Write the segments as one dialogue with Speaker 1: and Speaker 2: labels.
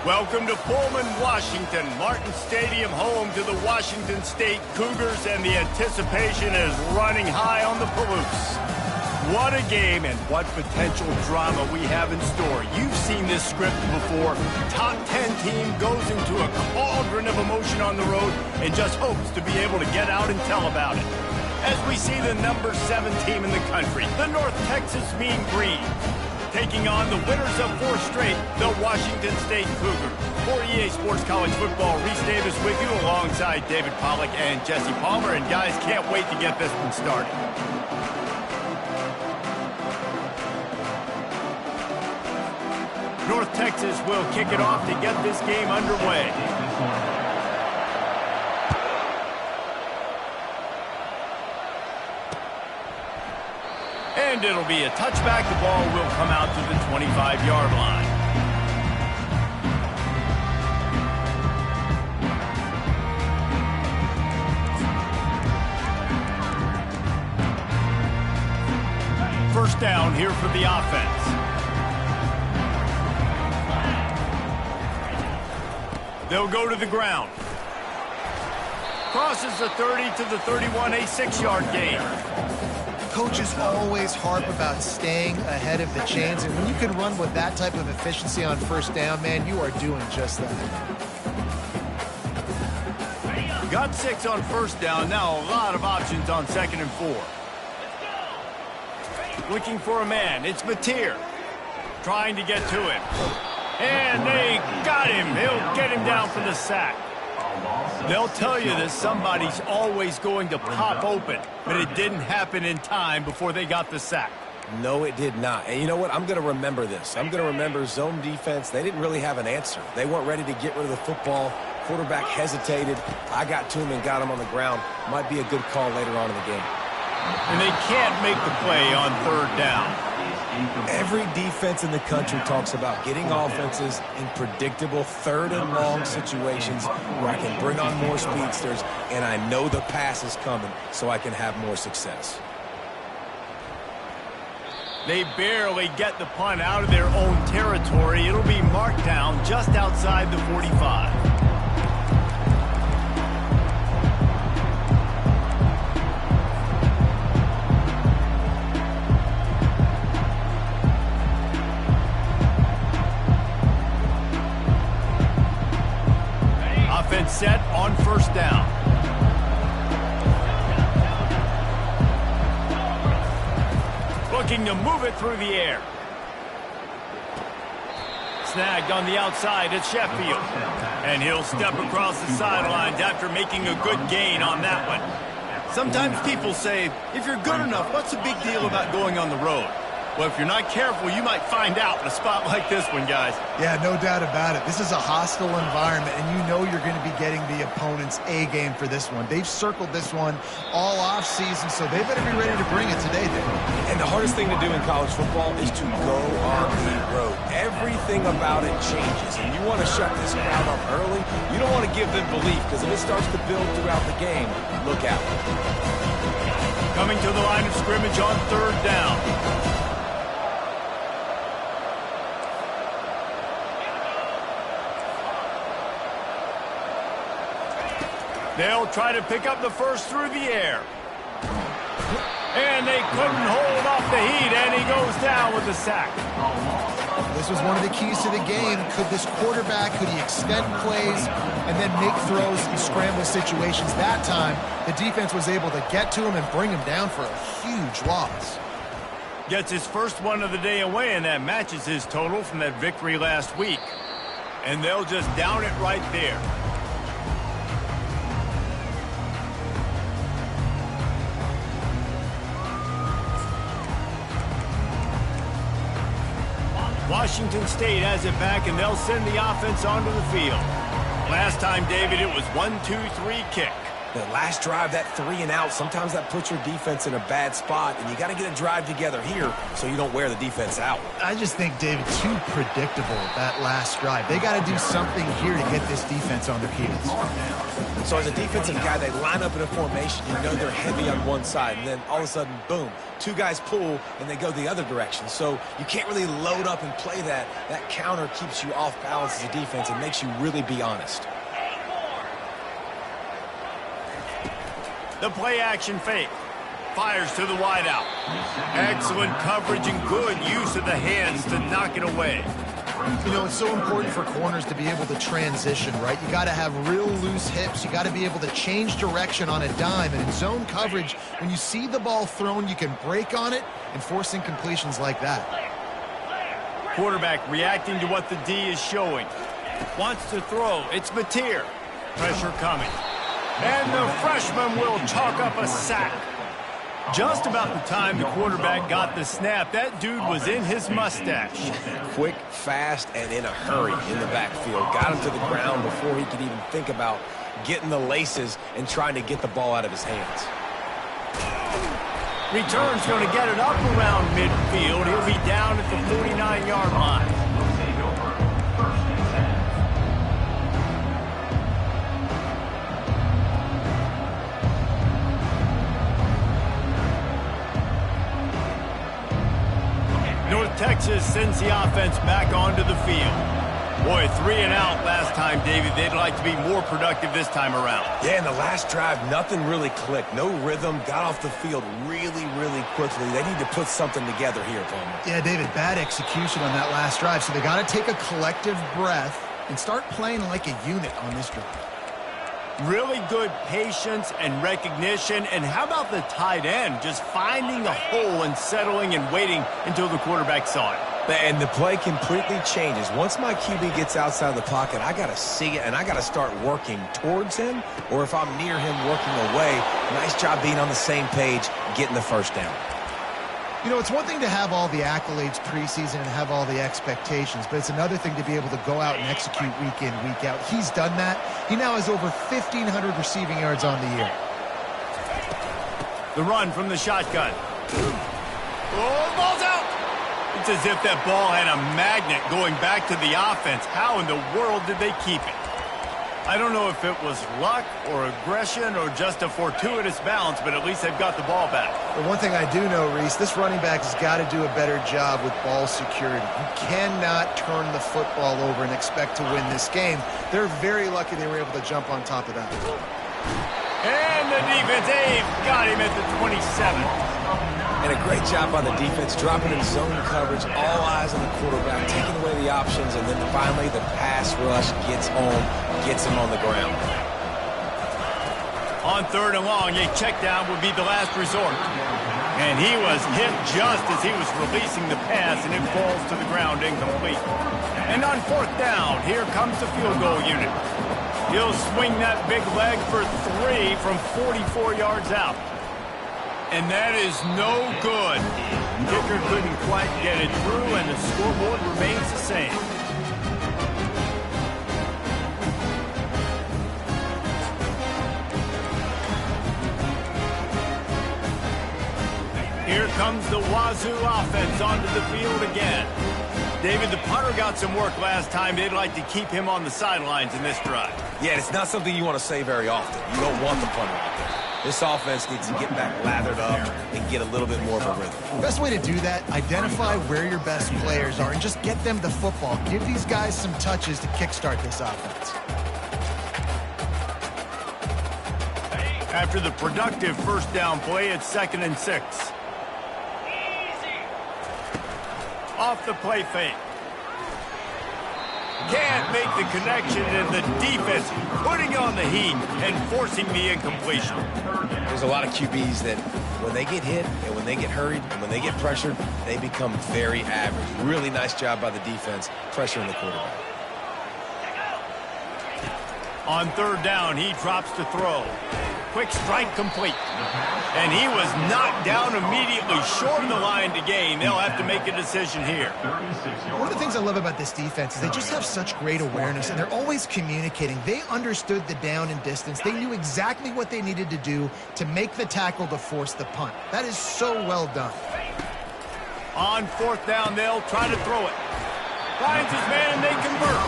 Speaker 1: Welcome to Pullman, Washington. Martin Stadium, home to the Washington State Cougars, and the anticipation is running high on the Palouse. What a game and what potential drama we have in store. You've seen this script before. Top 10 team goes into a cauldron of emotion on the road and just hopes to be able to get out and tell about it. As we see the number 7 team in the country, the North Texas Mean Green, taking on the winners of 4 straight, the Washington State Cougars. For EA Sports College Football, Reese Davis with you alongside David Pollack and Jesse Palmer. And guys, can't wait to get this one started. North Texas will kick it off to get this game underway. And it'll be a touchback. The ball will come out to the 25-yard line. First down here for the offense. They'll go to the ground. Crosses the 30 to the 31, a 6-yard gain.
Speaker 2: Coaches always harp about staying ahead of the chains, and when you can run with that type of efficiency on first down, man, you are doing just that.
Speaker 1: Got 6 on first down. Now a lot of options on 2nd and 4. Looking for a man. It's Mateer. Trying to get to him. And they got him. He'll get him down for the sack. They'll tell you that somebody's always going to pop open, but it didn't happen in time before they got the sack.
Speaker 3: No, it did not. And you know what? I'm going to remember this. I'm going to remember zone defense. They didn't really have an answer. They weren't ready to get rid of the football. Quarterback hesitated. I got to him and got him on the ground. Might be a good call later on in the game.
Speaker 1: And they can't make the play on 3rd down.
Speaker 3: Every defense in the country talks about getting offenses in predictable 3rd and long situations where I can bring on more speedsters and I know the pass is coming so I can have more success.
Speaker 1: They barely get the punt out of their own territory. It'll be marked down just outside the 45. Set on first down. Looking to move it through the air. Snagged on the outside at Sheffield. And he'll step across the sidelines after making a good gain on that one. Sometimes people say, if you're good enough, what's the big deal about going on the road? Well, if you're not careful, you might find out in a spot like this one, guys.
Speaker 2: Yeah, no doubt about it. This is a hostile environment, and you know you're going to be getting the opponent's A-game for this one. They've circled this one all off-season, so they better be ready to bring it today, Dave.
Speaker 3: And the hardest thing to do in college football is to go on the road. Everything about it changes, and you want to shut this crowd up early. You don't want to give them belief, because if it starts to build throughout the game, look out.
Speaker 1: Coming to the line of scrimmage on 3rd down. They'll try to pick up the first through the air. And they couldn't hold off the heat, and he goes down with the sack.
Speaker 2: This was one of the keys to the game. Could this quarterback, could he extend plays and then make throws in scramble situations? That time, the defense was able to get to him and bring him down for a huge loss.
Speaker 1: Gets his first one of the day away, and that matches his total from that victory last week. And they'll just down it right there. Washington State has it back, and they'll send the offense onto the field. Last time, David, it was 1-2-3 kick.
Speaker 3: The last drive, that 3 and out, sometimes that puts your defense in a bad spot, and you got to get a drive together here so you don't wear the defense out.
Speaker 2: I just think, David, too predictable that last drive. They got to do something here to get this defense on their heels.
Speaker 3: So as a defensive guy, they line up in a formation. You know they're heavy on one side, and then all of a sudden, boom, 2 guys pull, and they go the other direction. So you can't really load up and play that. That counter keeps you off balance as a defense and makes you really be honest.
Speaker 1: The play-action fake. Fires to the wideout. Excellent coverage and good use of the hands to knock it away.
Speaker 2: You know, it's so important for corners to be able to transition, right? You got to have real loose hips. You got to be able to change direction on a dime. And in zone coverage, when you see the ball thrown, you can break on it and force incompletions like that.
Speaker 1: Quarterback reacting to what the D is showing. Wants to throw. It's Mateer. Pressure coming. And the freshman will chalk up a sack. Just about the time the quarterback got the snap, that dude was in his mustache.
Speaker 3: Quick, fast, and in a hurry in the backfield. Got him to the ground before he could even think about getting the laces and trying to get the ball out of his hands.
Speaker 1: Return's going to get it up around midfield. He'll be down at the 49-yard line. North Texas sends the offense back onto the field. Boy, 3 and out last time, David. They'd like to be more productive this time around.
Speaker 3: Yeah, in the last drive, nothing really clicked. No rhythm, got off the field really, really quickly. They need to put something together here, Palmer.
Speaker 2: Yeah, David, bad execution on that last drive. So they got to take a collective breath and start playing like a unit on this drive.
Speaker 1: Really good patience and recognition. And how about the tight end just finding a hole and settling and waiting until the quarterback saw it?
Speaker 3: And the play completely changes. Once my QB gets outside the pocket, I got to see it, and I got to start working towards him, or if I'm near him, working away. Nice job being on the same page, getting the first down.
Speaker 2: You know, it's one thing to have all the accolades preseason and have all the expectations, but it's another thing to be able to go out and execute week in, week out. He's done that. He now has over 1,500 receiving yards on the year.
Speaker 1: The run from the shotgun. Oh, ball's out! It's as if that ball had a magnet going back to the offense. How in the world did they keep it? I don't know if it was luck or aggression or just a fortuitous bounce, but at least they've got the ball back.
Speaker 2: But one thing I do know, Reese, this running back has got to do a better job with ball security. You cannot turn the football over and expect to win this game. They're very lucky they were able to jump on top of that.
Speaker 1: And the defense, Abe, got him at the 27.
Speaker 3: And a great job by the defense, dropping in zone coverage, all eyes on the quarterback, taking away the options, and then finally the pass rush gets home, gets him on the ground.
Speaker 1: On 3rd and long, a check down would be the last resort. And he was hit just as he was releasing the pass, and it falls to the ground incomplete. And on 4th down, here comes the field goal unit. He'll swing that big leg for 3 from 44 yards out. And that is no good. Kicker couldn't quite get it through, and the scoreboard remains the same. Here comes the Wazoo offense onto the field again. David, the punter got some work last time. They'd like to keep him on the sidelines in this drive.
Speaker 3: Yeah, it's not something you want to say very often. You don't want the punter out there. This offense needs to get back lathered up and get a little bit more of a rhythm.
Speaker 2: Best way to do that, identify where your best players are and just get them the football. Give these guys some touches to kickstart this offense.
Speaker 1: After the productive first down play, it's 2nd and 6. Off the play fake. Can't make the connection, and the defense putting on the heat and forcing the incompletion.
Speaker 3: There's a lot of QBs that when they get hit and when they get hurried and when they get pressured, they become very average. Really nice job by the defense pressuring the quarterback.
Speaker 1: On 3rd down, he drops to throw. quick strike complete. And he was knocked down immediately, short of the line to gain. They'll have to make a decision here.
Speaker 2: One of the things I love about this defense is they just have such great awareness, and they're always communicating. They understood the down and distance. They knew exactly what they needed to do to make the tackle to force the punt. That is so well done.
Speaker 1: On fourth down, they'll try to throw it. Finds his man, and they convert.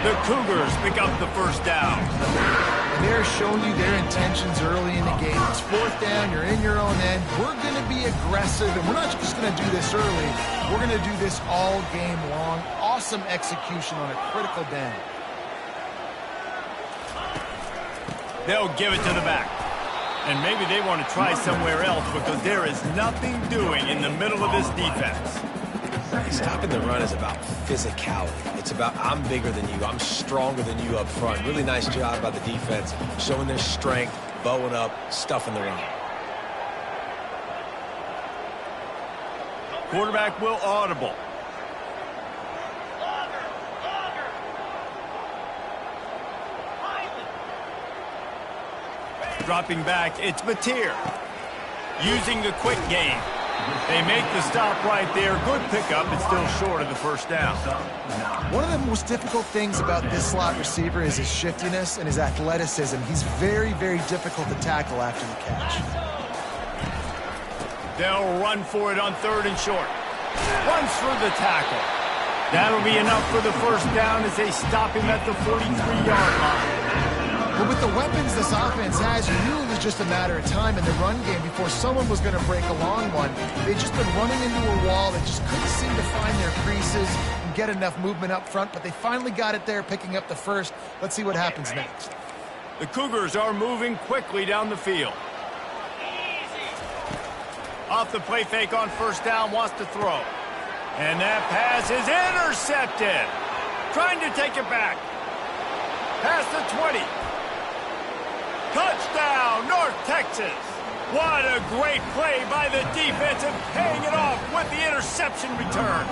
Speaker 1: The Cougars pick up the first down.
Speaker 2: And they're showing you their intentions early in the game. It's fourth down, you're in your own end. We're going to be aggressive, and we're not just going to do this early. We're going to do this all game long. Awesome execution on a critical down.
Speaker 1: They'll give it to the back. And maybe they want to try somewhere else because there is nothing doing in the middle of this defense.
Speaker 3: Stopping the run is about physicality. It's about I'm bigger than you, I'm stronger than you up front. Really nice job by the defense, showing their strength, bowing up, stuffing the run.
Speaker 1: Quarterback will audible. Dropping back, it's Mateer. Using the quick game. They make the stop right there. Good pickup. It's still short of the first down.
Speaker 2: One of the most difficult things about this slot receiver is his shiftiness and his athleticism. He's very, very difficult to tackle after the catch.
Speaker 1: They'll run for it on third and short. Runs for the tackle. That'll be enough for the first down as they stop him at the 43-yard line.
Speaker 2: But with the weapons this offense has, you knew it was just a matter of time in the run game before someone was going to break a long one. They'd just been running into a wall. They just couldn't seem to find their creases and get enough movement up front, but they finally got it there, picking up the first. Let's see what happens next.
Speaker 1: The Cougars are moving quickly down the field. Off the play fake on first down, wants to throw. And that pass is intercepted. Trying to take it back. Past the 20. Touchdown, North Texas. What a great play by the defense and paying it off with the interception return.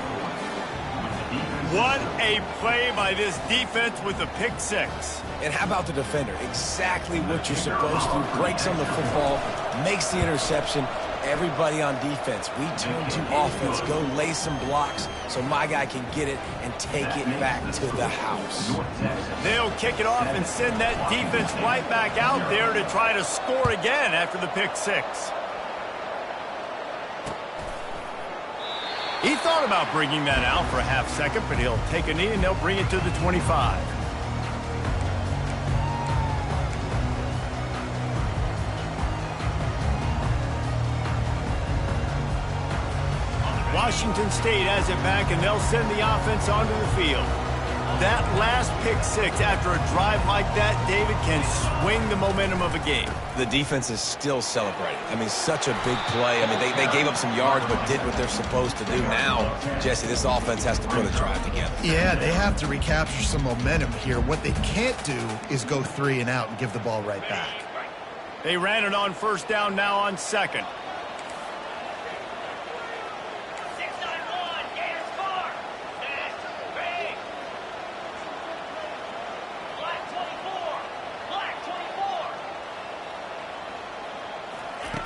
Speaker 1: What a play by this defense with a pick six.
Speaker 3: And how about the defender? Exactly what you're supposed to. Breaks on the football, makes the interception. Everybody on defense, we turn to offense. Go lay some blocks so my guy can get it and take it back to the house.
Speaker 1: They'll kick it off and send that defense right back out there to try to score again after the pick six. He thought about bringing that out for a half second, but he'll take a knee and they'll bring it to the 25. Washington State has it back, and they'll send the offense onto the field. That last pick six after a drive like that, David, can swing the momentum of a game.
Speaker 3: The defense is still celebrating. I mean, such a big play. I mean, they gave up some yards but did what they're supposed to do. Now, Jesse, this offense has to put a drive together.
Speaker 2: Yeah, they have to recapture some momentum here. What they can't do is go 3 and out and give the ball right back.
Speaker 1: They ran it on first down, now on second.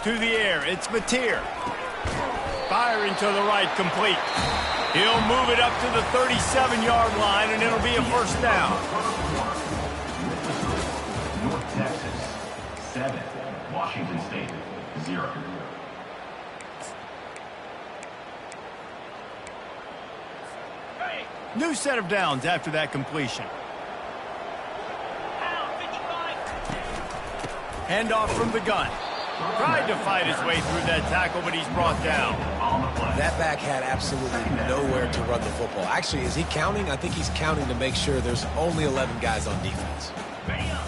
Speaker 1: To the air, it's Mateer. Firing to the right, complete. He'll move it up to the 37-yard line, and it'll be a first down.
Speaker 4: North Texas, 7. Washington State, 0.
Speaker 1: New set of downs after that completion. Handoff from the gun. Tried to fight his way through that tackle, but he's brought down.
Speaker 3: That back had absolutely nowhere to run the football. Actually, is he counting? I think he's counting to make sure there's only 11 guys on defense.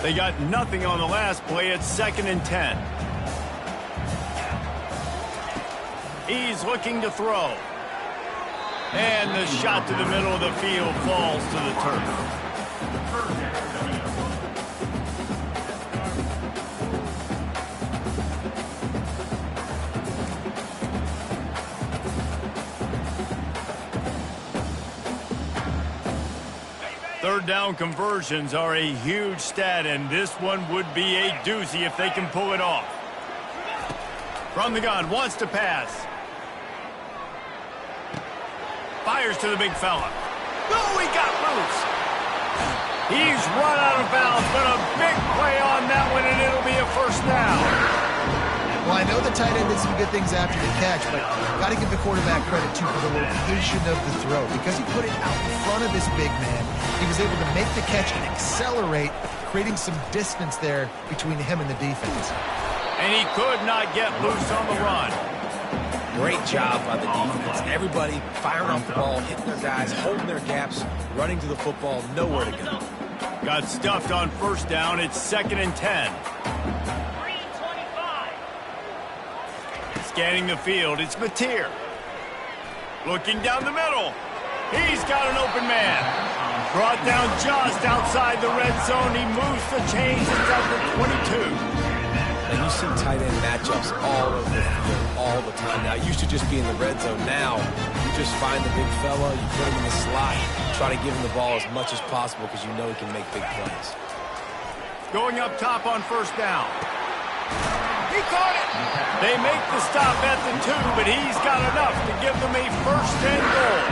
Speaker 1: They got nothing on the last play. It's 2nd and 10. He's looking to throw. And the shot to the middle of the field falls to the turf. Third down conversions are a huge stat, and this one would be a doozy if they can pull it off. From the gun, wants to pass. Fires to the big fella. Oh, he got loose. He's run out of bounds, but a big play on that one, and it'll be a first down.
Speaker 2: Well, I know the tight end did some good things after the catch, but got to give the quarterback credit, too, for the location of the throw. Because he put it out in front of his big man, he was able to make the catch and accelerate, creating some distance there between him and the defense.
Speaker 1: And he could not get loose on the run.
Speaker 3: Great job by the defense. Everybody firing off the ball, hitting their guys, holding their gaps, running to the football, nowhere to go.
Speaker 1: Got stuffed on first down. It's 2nd and 10. Scanning the field, it's Mateer. Looking down the middle. He's got an open man. Brought down just outside the red zone. He moves the chains. It's out to 22.
Speaker 3: And you see tight end matchups all over the field all the time now. It used to just be in the red zone. Now you just find the big fella, you put him in the slot, try to give him the ball as much as possible because you know he can make big plays.
Speaker 1: Going up top on first down. He caught it. They make the stop at the 2, but he's got enough to give them a first and goal.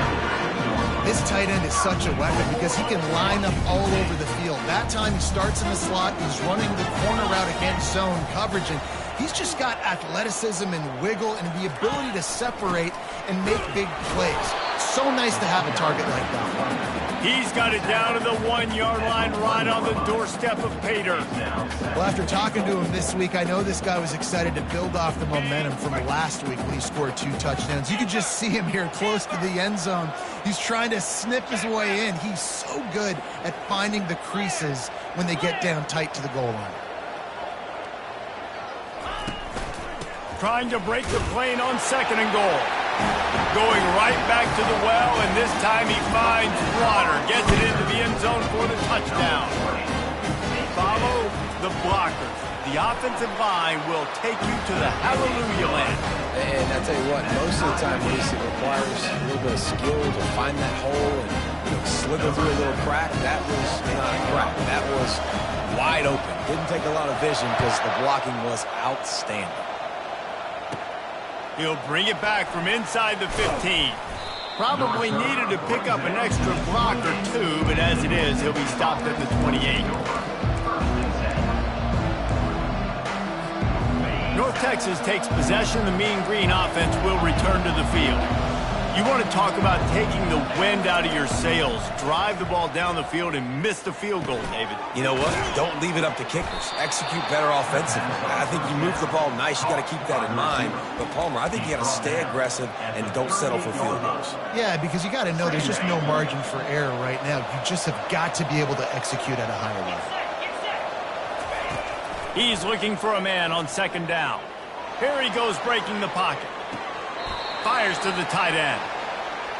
Speaker 2: This tight end is such a weapon because he can line up all over the field. That time he starts in the slot, he's running the corner route against zone coverage, and he's just got athleticism and wiggle and the ability to separate and make big plays. So nice to have a target like that.
Speaker 1: He's got it down to the 1-yard line right on the doorstep of Pater.
Speaker 2: Well, after talking to him this week, I know this guy was excited to build off the momentum from last week when he scored 2 touchdowns. You could just see him here close to the end zone. He's trying to snip his way in. He's so good at finding the creases when they get down tight to the goal line.
Speaker 1: Trying to break the plane on 2nd and goal. Going right back to the well, and this time he finds water. Gets it into the end zone for the touchdown. Follow the blockers. The offensive line will take you to the hallelujah land.
Speaker 3: And I tell you what, most of the time, Reese, it requires a little bit of skill to find that hole and slither through a little crack. That was not a crack. That was wide open. Didn't take a lot of vision because the blocking was outstanding.
Speaker 1: He'll bring it back from inside the 15. Probably needed to pick up an extra block or 2, but as it is, he'll be stopped at the 28. North Texas takes possession. The Mean Green offense will return to the field. You want to talk about taking the wind out of your sails. Drive the ball down the field and miss the field goal, David.
Speaker 3: You know what? Don't leave it up to kickers. Execute better offensively. I think you move the ball nice. You got to keep that in mind. But, Palmer, I think you got to stay aggressive and don't settle for field goals.
Speaker 2: Yeah, because you got to know there's just no margin for error right now. You just have got to be able to execute at a higher level.
Speaker 1: He's looking for a man on 2nd down. Here he goes breaking the pocket. Fires to the tight end.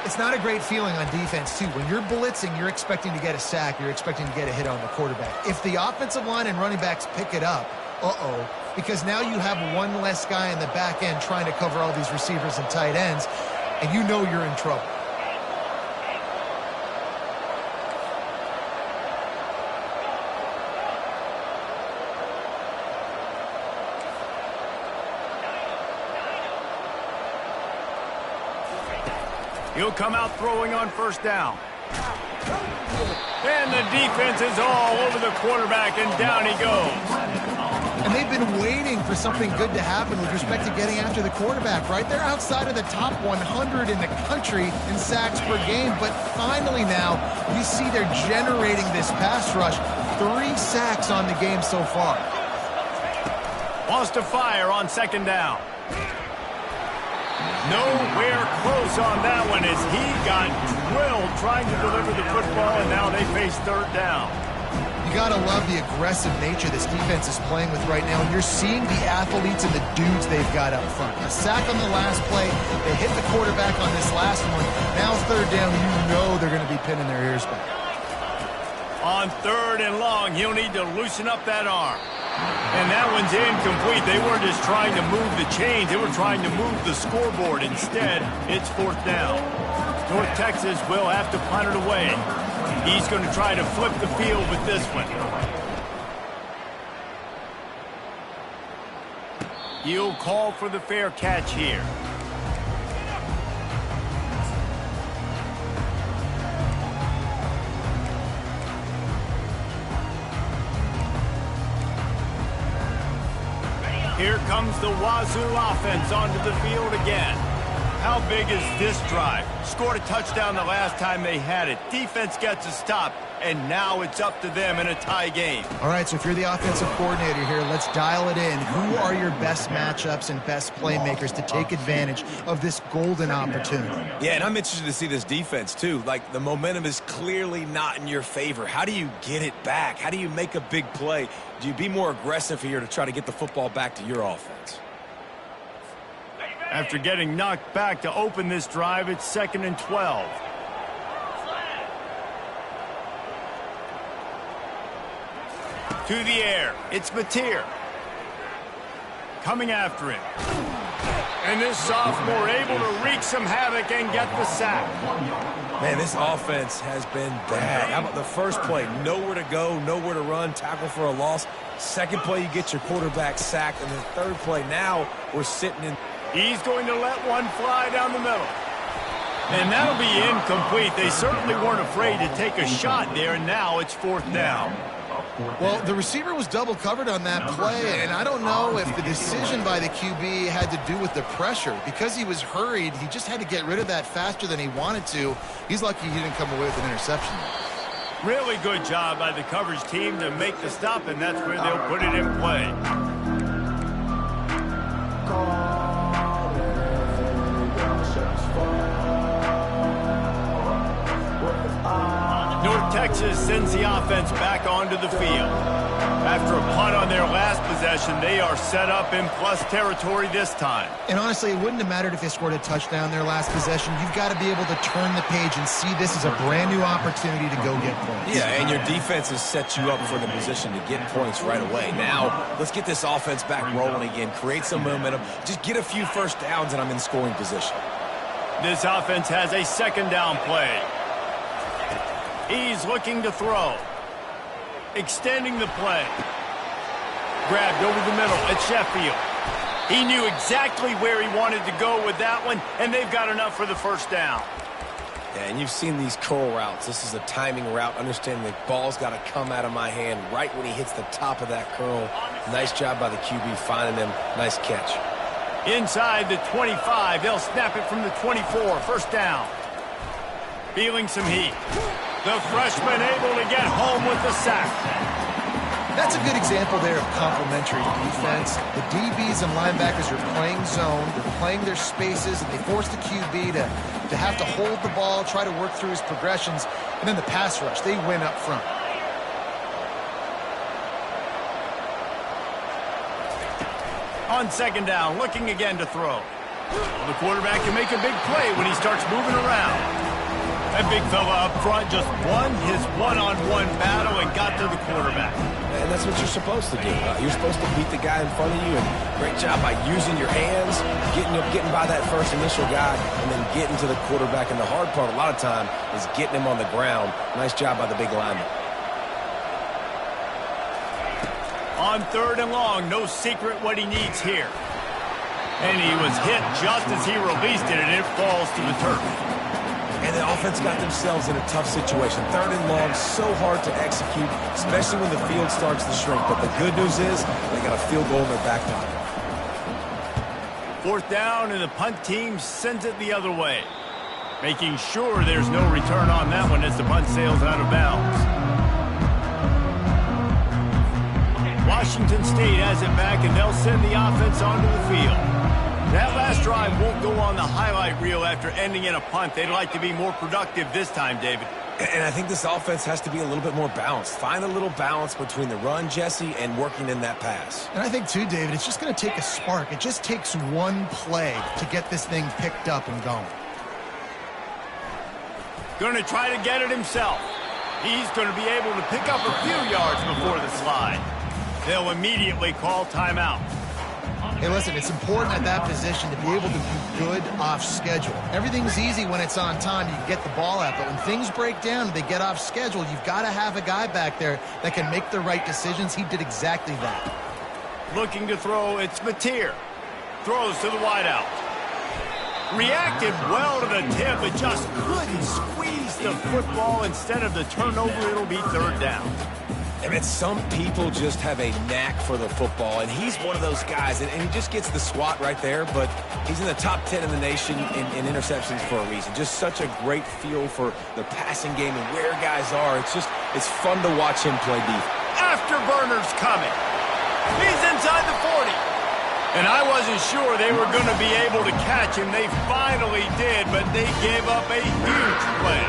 Speaker 2: It's not a great feeling on defense, too. When you're blitzing, you're expecting to get a sack. You're expecting to get a hit on the quarterback. If the offensive line and running backs pick it up, because now you have one less guy in the back end trying to cover all these receivers and tight ends, and you know you're in trouble.
Speaker 1: He'll come out throwing on first down. And the defense is all over the quarterback, and down he goes.
Speaker 2: And they've been waiting for something good to happen with respect to getting after the quarterback, right? They're outside of the top 100 in the country in sacks per game, but finally now we see they're generating this pass rush. 3 sacks on the game so far.
Speaker 1: Wants to fire on 2nd down. Nowhere close on that one as he got drilled trying to deliver the football, and now they face 3rd down.
Speaker 2: You got to love the aggressive nature this defense is playing with right now, and you're seeing the athletes and the dudes they've got up front. A sack on the last play. They hit the quarterback on this last one. Now 3rd down, you know they're going to be pinning their ears back.
Speaker 1: On 3rd and long, he'll need to loosen up that arm. And that one's incomplete. They weren't just trying to move the chains. They were trying to move the scoreboard. Instead, it's 4th down. North Texas will have to punt it away. He's going to try to flip the field with this one. He'll call for the fair catch here. Here comes the Wazoo offense onto the field again. How big is this drive? Scored a touchdown the last time they had it. Defense gets a stop, and now it's up to them in a tie game.
Speaker 2: All right, so if you're the offensive coordinator here, let's dial it in. Who are your best matchups and best playmakers to take advantage of this golden opportunity?
Speaker 3: Yeah, and I'm interested to see this defense, too. Like, the momentum is clearly not in your favor. How do you get it back? How do you make a big play? Do you be more aggressive here to try to get the football back to your offense?
Speaker 1: After getting knocked back to open this drive, it's 2nd and 12. To the air, it's Mateer. Coming after him. And this sophomore able to wreak some havoc and get the sack.
Speaker 3: Man, this offense has been bad. How about the first play? Nowhere to go, nowhere to run, tackle for a loss. Second play, you get your quarterback sacked. And the third play, now we're sitting in.
Speaker 1: He's going to let one fly down the middle. And that'll be incomplete. They certainly weren't afraid to take a shot there, and now it's 4th down.
Speaker 2: Well, the receiver was double covered on that play, and I don't know if the decision by the QB had to do with the pressure. Because he was hurried, he just had to get rid of that faster than he wanted to. He's lucky he didn't come away with an interception.
Speaker 1: Really good job by the coverage team to make the stop, and that's where they'll put it in play. North Texas sends the offense back onto the field. After a punt on their last possession, they are set up in plus territory this time.
Speaker 2: And honestly, it wouldn't have mattered if they scored a touchdown their last possession. You've got to be able to turn the page and see this as a brand new opportunity to go get points.
Speaker 3: Yeah, and your defense has set you up for the position to get points right away. Now, let's get this offense back rolling again, create some momentum, just get a few first downs, and I'm in scoring position.
Speaker 1: This offense has a 2nd down play. He's looking to throw. Extending the play. Grabbed over the middle at Sheffield. He knew exactly where he wanted to go with that one, and they've got enough for the 1st down.
Speaker 3: Yeah, and you've seen these curl routes. This is a timing route, understanding the ball's got to come out of my hand right when he hits the top of that curl. Nice job by the QB finding him. Nice catch.
Speaker 1: Inside the 25, they'll snap it from the 24, 1st down. Feeling some heat. The freshman able to get home with the sack.
Speaker 2: That's a good example there of complementary defense. The DBs and linebackers are playing zone. They're playing their spaces, and they force the QB to have to hold the ball, try to work through his progressions, and then the pass rush, they win up front.
Speaker 1: On 2nd down, looking again to throw. Well, the quarterback can make a big play when he starts moving around. That big fella up front just won his one-on-one battle and got to the quarterback.
Speaker 3: And that's what you're supposed to do. You're supposed to beat the guy in front of you, and great job by using your hands, getting by that first initial guy, and then getting to the quarterback. And the hard part a lot of time is getting him on the ground. Nice job by the big lineman.
Speaker 1: On 3rd and long, no secret what he needs here. And he was hit just as he released it, and it falls to the turf.
Speaker 3: And the offense got themselves in a tough situation. 3rd and long, so hard to execute, especially when the field starts to shrink. But the good news is they got a field goal in their back pocket.
Speaker 1: 4th down, and the punt team sends it the other way. Making sure there's no return on that one as the punt sails out of bounds. Washington State has it back, and they'll send the offense onto the field. That last drive won't go on the highlight reel after ending in a punt. They'd like to be more productive this time, David.
Speaker 3: And I think this offense has to be a little bit more balanced. Find a little balance between the run, Jesse, and working in that pass.
Speaker 2: And I think, too, David, it's just going to take a spark. It just takes one play to get this thing picked up and going.
Speaker 1: Going to try to get it himself. He's going to be able to pick up a few yards before the slide. They'll immediately call timeout.
Speaker 2: Hey, listen, it's important at that position to be able to be good off schedule. Everything's easy when it's on time. You can get the ball out, but when things break down and they get off schedule, you've got to have a guy back there that can make the right decisions. He did exactly that.
Speaker 1: Looking to throw, it's Mateer. Throws to the wideout. Reacted well to the tip, but just couldn't squeeze the football. Instead of the turnover, it'll be third down.
Speaker 3: I mean, some people just have a knack for the football, and he's one of those guys, and he just gets the swat right there, but he's in the top 10 in the nation in interceptions for a reason. Just such a great feel for the passing game and where guys are. It's fun to watch him play defense.
Speaker 1: Afterburner's coming. He's inside the 40. And I wasn't sure they were going to be able to catch him. They finally did, but they gave up a huge play.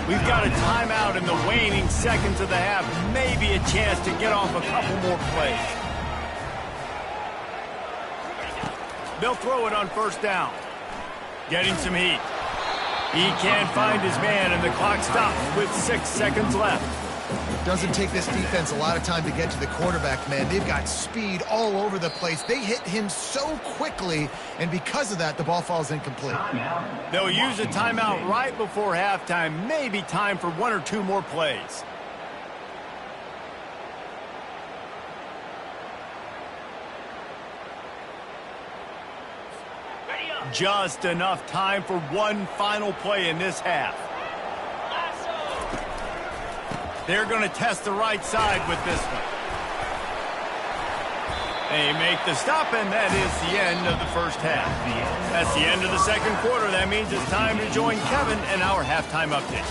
Speaker 1: We've got a timeout in the waning seconds of the half. Maybe a chance to get off a couple more plays. They'll throw it on first down. Getting some heat. He can't find his man, and the clock stops with 6 seconds left.
Speaker 2: It doesn't take this defense a lot of time to get to the quarterback, man. They've got speed all over the place. They hit him so quickly, and because of that, the ball falls incomplete.
Speaker 1: They'll use a timeout right before halftime. Maybe time for 1 or 2 more plays. Just enough time for one final play in this half. They're going to test the right side with this one. They make the stop, and that is the end of the first half. That's the end of the second quarter. That means it's time to join Kevin and our halftime update.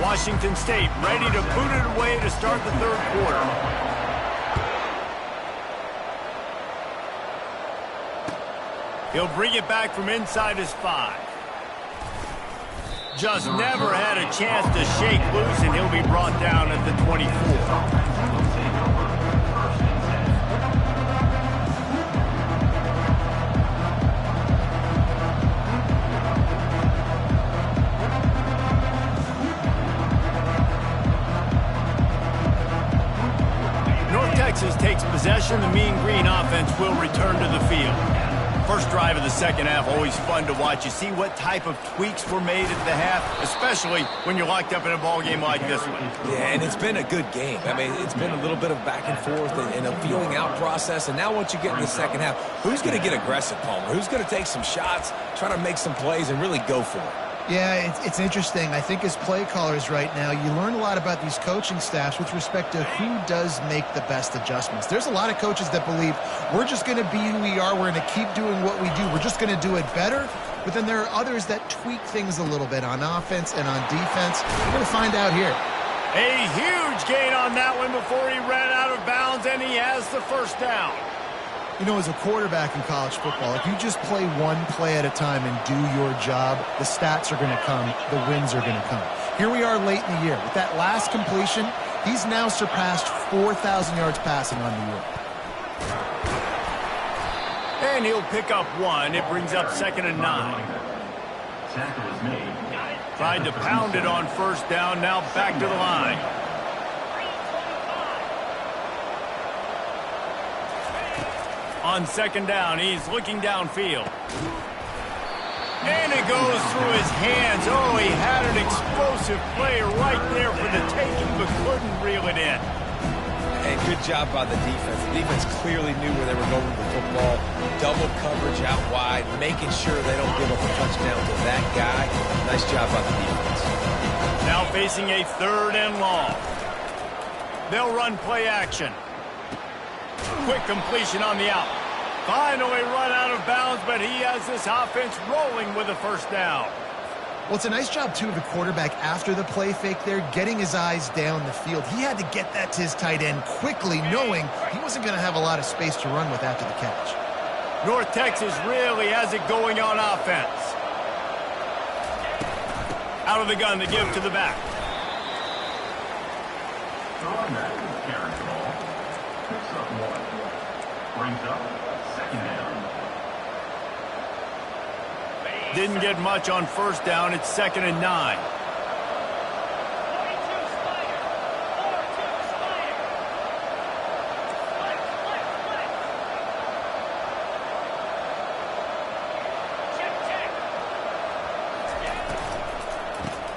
Speaker 1: Washington State ready to boot it away to start the third quarter. He'll bring it back from inside his 5. Just never had a chance to shake loose, and he'll be brought down at the 24. North Texas takes possession. The Mean Green offense will return to the field. First drive of the second half, always fun to watch. You see what type of tweaks were made at the half, especially when you're locked up in a ball game like this one.
Speaker 3: Yeah, and it's been a good game. I mean, it's been a little bit of back and forth and a feeling out process. And now once you get in the second half, who's going to get aggressive, Palmer? Who's going to take some shots, try to make some plays, and really go for it?
Speaker 2: Yeah, it's interesting. I think as play callers right now, you learn a lot about these coaching staffs with respect to who does make the best adjustments. There's a lot of coaches that believe we're just going to be who we are. We're going to keep doing what we do. We're just going to do it better. But then there are others that tweak things a little bit on offense and on defense. We're going to find out here.
Speaker 1: A huge gain on that one before he ran out of bounds, and he has the first down.
Speaker 2: You know, as a quarterback in college football, if you just play one play at a time and do your job, the stats are going to come, the wins are going to come. Here we are late in the year. With that last completion, he's now surpassed 4,000 yards passing on the year.
Speaker 1: And he'll pick up 1. It brings up 2nd and 9.
Speaker 4: Tackle is made.
Speaker 1: Tried to pound it on first down, now back to the line. On 2nd down, he's looking downfield. And it goes through his hands. Oh, he had an explosive play right there for the taking, but couldn't reel it in.
Speaker 3: And good job by the defense. The defense clearly knew where they were going with the football. Double coverage out wide, making sure they don't give up a touchdown to that guy. Nice job by the defense.
Speaker 1: Now facing a 3rd and long. They'll run play action. Quick completion on the out. Finally run out of bounds, but he has this offense rolling with a first down.
Speaker 2: Well, it's a nice job, too, of the quarterback after the play fake there, getting his eyes down the field. He had to get that to his tight end quickly, knowing he wasn't going to have a lot of space to run with after the catch.
Speaker 1: North Texas really has it going on offense. Out of the gun to give to the back.
Speaker 4: Throwing back to the carry ball. Picks up 1. Brings up 2nd down.
Speaker 1: Didn't get much on first down. It's 2nd and 9.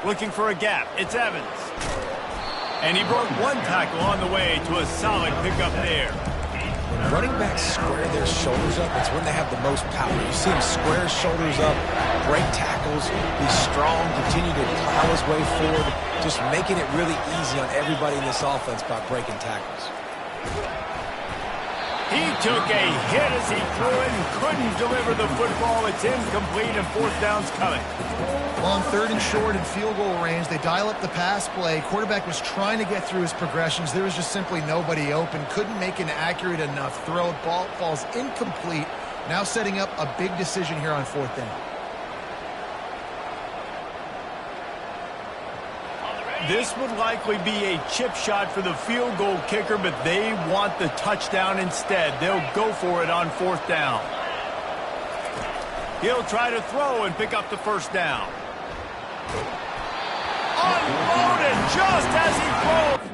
Speaker 1: Looking for a gap. It's Evans. And he broke one tackle on the way to a solid pickup there.
Speaker 3: When running backs square their shoulders up, it's when they have the most power. You see him square his shoulders up, break tackles, be strong, continue to plow his way forward, just making it really easy on everybody in this offense by breaking tackles.
Speaker 1: He took a hit as he threw it and couldn't deliver the football. It's incomplete and fourth down's coming.
Speaker 2: On 3rd and short and field goal range, they dial up the pass play. Quarterback was trying to get through his progressions. There was just simply nobody open. Couldn't make an accurate enough throw. Ball falls incomplete. Now setting up a big decision here on 4th down.
Speaker 1: This would likely be a chip shot for the field goal kicker, but they want the touchdown instead. They'll go for it on 4th down. He'll try to throw and pick up the first down. Unloaded just as he throws.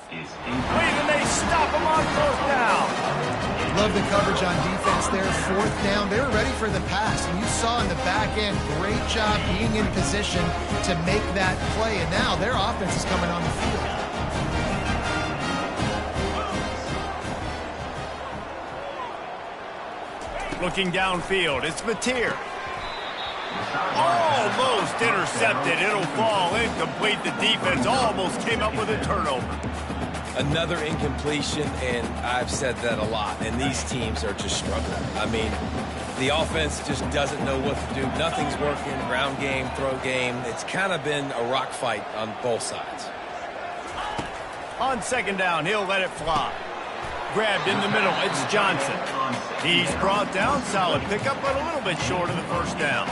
Speaker 1: And they stop him on 4th down.
Speaker 2: Love the coverage on defense there. 4th down. They were ready for the pass. And you saw in the back end, great job being in position to make that play. And now their offense is coming on the field.
Speaker 1: Looking downfield, it's Mateer. Almost intercepted. It'll fall incomplete. The defense almost came up with a turnover.
Speaker 3: Another incompletion, and I've said that a lot, and these teams are just struggling. I mean, the offense just doesn't know what to do. Nothing's working. Ground game, throw game. It's kind of been a rock fight on both sides.
Speaker 1: On 2nd down, he'll let it fly. Grabbed in the middle, it's Johnson. He's brought down, solid pickup, but a little bit short of the first down.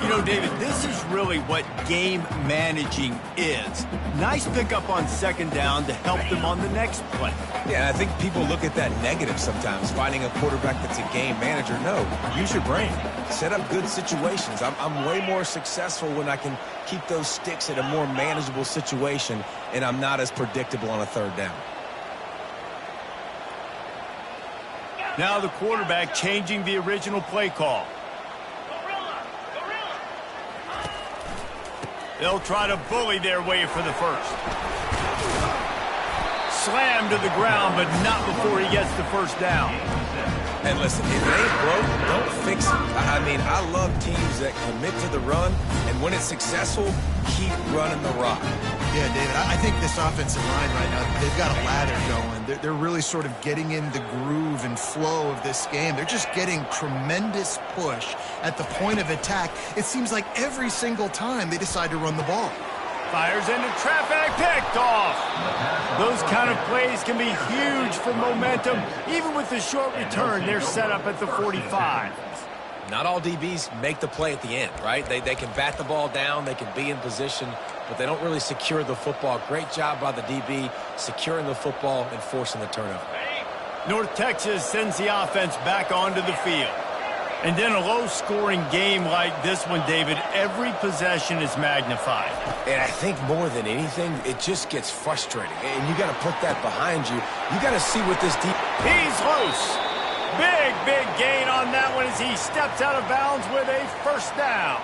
Speaker 1: You know, David, this is really what game managing is. Nice pickup on 2nd down to help them on the next play.
Speaker 3: Yeah, I think people look at that negative sometimes, finding a quarterback that's a game manager. No, use your brain. Set up good situations. I'm way more successful when I can keep those sticks at a more manageable situation, and I'm not as predictable on a 3rd down.
Speaker 1: Now the quarterback changing the original play call. They'll try to bully their way for the first. Slammed to the ground, but not before he gets the first down.
Speaker 3: And listen, if it ain't broke, don't fix it. I mean, I love teams that commit to the run, and when it's successful, keep running the rock.
Speaker 2: Yeah, David, I think this offensive line right now, they've got a lather going. They're really sort of getting in the groove and flow of this game. They're just getting tremendous push at the point of attack. It seems like every single time they decide to run the ball.
Speaker 1: Fires into traffic, picked off. Those kind of plays can be huge for momentum. Even with the short return, they're set up at the 45.
Speaker 3: Not all DBs make the play at the end, right? They can bat the ball down, they can be in position, but they don't really secure the football. Great job by the DB securing the football and forcing the turnover.
Speaker 1: North Texas sends the offense back onto the field. And then a low-scoring game like this one, David, every possession is magnified.
Speaker 3: And I think more than anything, it just gets frustrating. And you got to put that behind you. You got to see what this deep...
Speaker 1: He's loose. Big gain on that one as he steps out of bounds with a first down.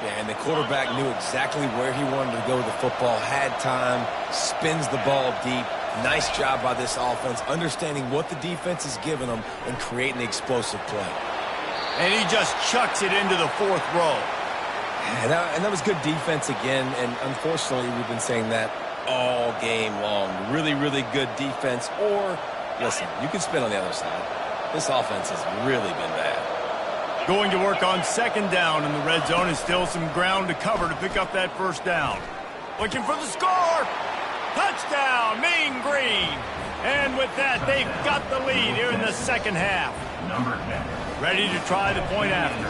Speaker 3: Yeah, and the quarterback knew exactly where he wanted to go with the football, had time, spins the ball deep. Nice job by this offense, understanding what the defense is giving them and creating the explosive play.
Speaker 1: And he just chucks it into the fourth row.
Speaker 3: And that was good defense again, and unfortunately we've been saying that all game long. Really good defense, or, listen, you can spin on the other side. This offense has really been bad.
Speaker 1: Going to work on second down in the red zone, and still some ground to cover to pick up that first down. Looking for the score! Touchdown, Mean Green! And with that, they've got the lead here in the second half.
Speaker 4: Number 10.
Speaker 1: Ready to try the point after.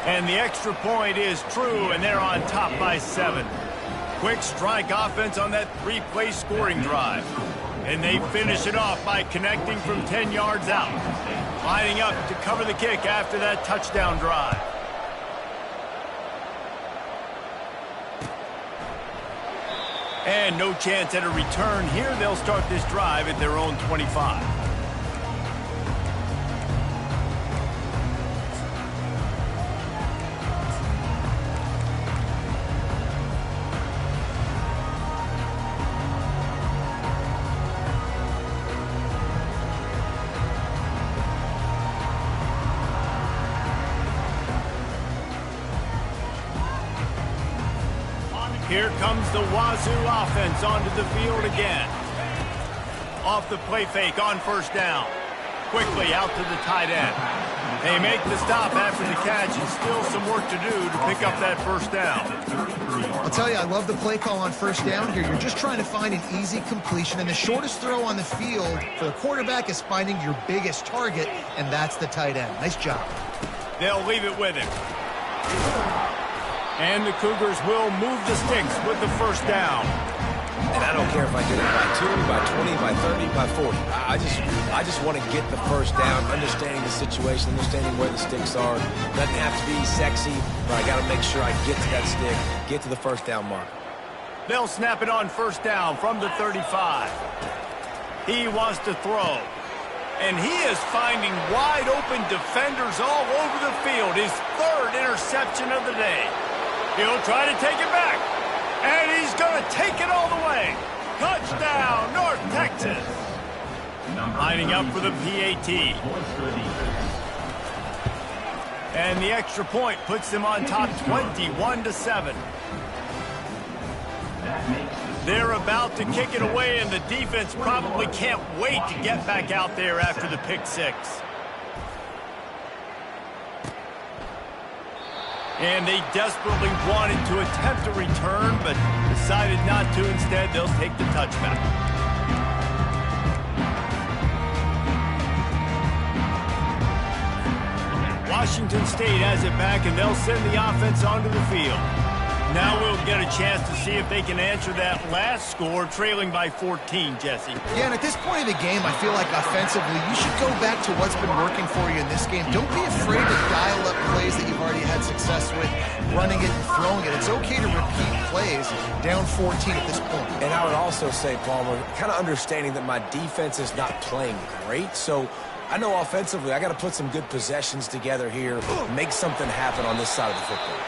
Speaker 1: And the extra point is true, and they're on top by 7. Quick strike offense on that 3-play scoring drive. And they finish it off by connecting from 10 yards out. Lining up to cover the kick after that touchdown drive. And no chance at a return here. They'll start this drive at their own 25. Here comes the Wazoo offense onto the field again. Off the play fake on first down. Quickly out to the tight end. They make the stop after the catch, and still some work to do to pick up that first down.
Speaker 2: I'll tell you, I love the play call on first down here. You're just trying to find an easy completion, and the shortest throw on the field for the quarterback is finding your biggest target, and that's the tight end. Nice job.
Speaker 1: They'll leave it with him. And the Cougars will move the sticks with the first down.
Speaker 3: And I don't care if I get it by 2, by 20, by 30, by 40. I just want to get the first down, understanding the situation, understanding where the sticks are. Doesn't have to be sexy, but I got to make sure I get to that stick, get to the first down mark.
Speaker 1: They'll snap it on first down from the 35. He wants to throw. And he is finding wide open defenders all over the field. His third interception of the day. He'll try to take it back. And he's going to take it all the way. Touchdown, North Texas. Lining up for the PAT. And the extra point puts them on top 21-7. They're about to kick it away, and the defense probably can't wait to get back out there after the pick six. And they desperately wanted to attempt a return, but decided not to. Instead, they'll take the touchback. Washington State has it back, and they'll send the offense onto the field. Now we'll get a chance to see if they can answer that last score, trailing by 14, Jesse.
Speaker 2: Yeah, and at this point in the game, I feel like offensively, you should go back to what's been working for you in this game. Don't be afraid to dial up plays that you've already had success with, running it and throwing it. It's okay to repeat plays down 14 at this point.
Speaker 3: And I would also say, Palmer, kind of understanding that my defense is not playing great, so I know offensively I got to put some good possessions together here, make something happen on this side of the football.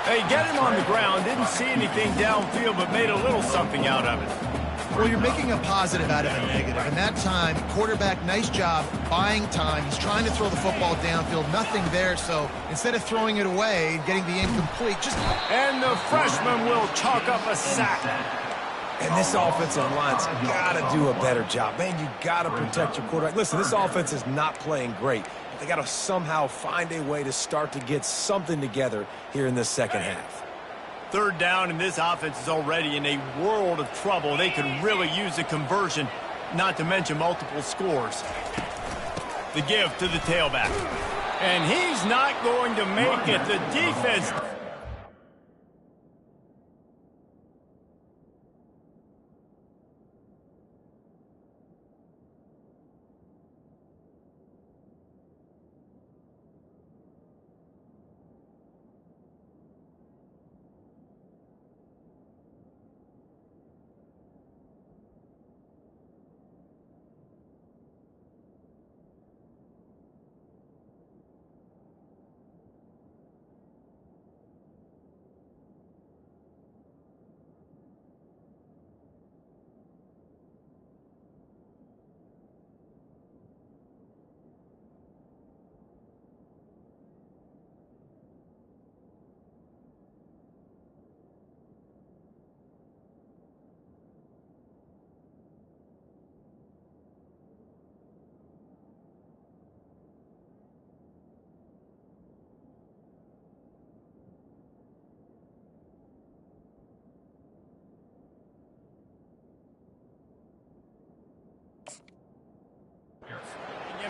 Speaker 1: They get him on the ground, didn't see anything downfield, but made a little something out of it.
Speaker 2: Well, you're making a positive out of a negative. And that time, quarterback, nice job, buying time. He's trying to throw the football downfield, nothing there. So instead of throwing it away, getting the incomplete, just...
Speaker 1: And the freshman will chalk up a sack.
Speaker 3: And this offensive line's got to do a better job. Man, you got to protect your quarterback. Listen, this offense is not playing great. They got to somehow find a way to start to get something together here in this second half.
Speaker 1: Third down, and this offense is already in a world of trouble. They could really use a conversion, not to mention multiple scores. The give to the tailback. And he's not going to make it. The defense...